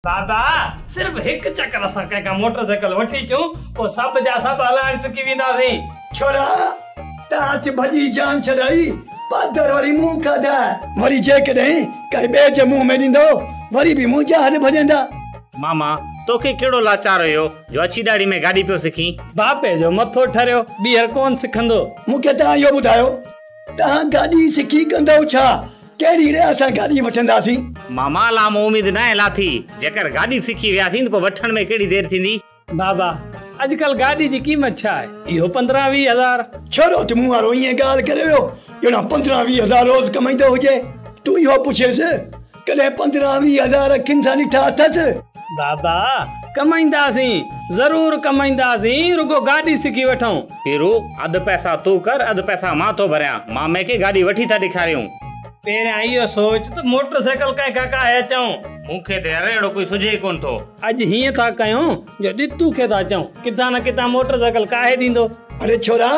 दादा सिर्फ एक चक्कर असां कंहिंखां मोटरसाइकिल वठी अचूं पोइ सभु जा सभु हलाइण सिखी वेंदासीं। छोरा तव्हां भॼी जान छॾाई पादर वरी मुंहुं खाधा वरी जेकॾहिं काई ॿिए जे मुंहुं में ॾींदो वरी बि मुंहुं जा हथ भॼंदा। मामा तोखे कहिड़ो लाचार हुयो जो अची ॾाड़ी में गाॾी पियो सिखी? बापे जो मथो ठरियो ॿीहर कोन सिखंदो। मूंखे तव्हां इहो ॿुधायो तव्हां गाॾी सिखी कंदो छा? कहिड़ी रे असां गाॾी वठंदासीं? मामा लाम उम्मीद न आहे लाथी जेकर गाॾी सिखी वियासीं त पोइ वठण में कहिड़ी देरि थींदी? बाबा अॼुकल्ह गाॾी जी क़ीमत छा आहे? इहो 15-20 हज़ार। छोरो तूं मूं वारो ईअं ॻाल्हि करे वियो ॼणा 15-20 हज़ार रोज़ कमाईंदो हुजे। तूं इहो पुछेसि कॾहिं 15-20 हज़ार अखियुनि सां ॾिठा अथसि? बाबा कमाईंदासीं ज़रूर कमाईंदासीं रुगो गाॾी सिखी वठूं। पीरू अधु पैसा तूं कर अधु पैसा मां थो भरियां। मामे खे गाॾी वठी था ॾेखारियूं। पहिरियां इहो सोच त मोटरसाइकिल कंहिंखां काहे अचूं। मूंखे त अहिड़ो कोई सुझे ई कोन थो। अॼु हीअं था कयूं जो ॾितू खे था चऊं किथां न किथां मोटरसाइकिल काहे ॾींदो। अरे छोरा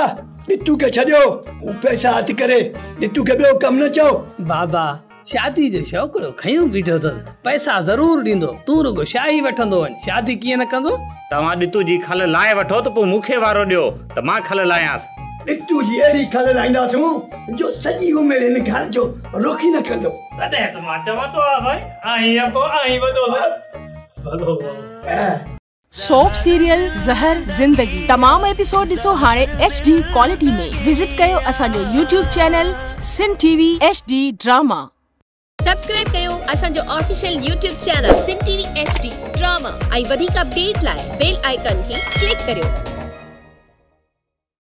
ॾितू खे छॾियो हू पैसा हथ करे ॾितू खे ॿियो कमु न चओ। बाबा शादी जो छोकिरो खयूं बीठो अथसि पैसा ज़रूर ॾींदो तूं रुगो शाही वठंदो वञ शादी कीअं न कंदो। तव्हां ॾितू जी खल लाहे वठो त पोइ मूंखे वारो ॾियो त मां खल लाहियांसि। ॾितू जी अहिड़ी खल लाहींदासूं जो सॼी उमिरि हिन घर जो रुख ई न कंदो। तॾहिं त मां चवां थो भाई आहीं पोइ आहीं वॾो सोप सीरियल ज़हर ज़िंदगी तमाम एपिसोड ॾिसो हाणे HD क्वालिटी में। विजिट कयो असांजो YouTube चैनल सिन TV HD ड्रामा। सब्सक्राइब कयो असांजो ऑफिशियल YouTube चैनल सिन TV HD ड्रामा ऐं वधीक अपडेट लाइ बेल आइकन खे क्लिक करियो।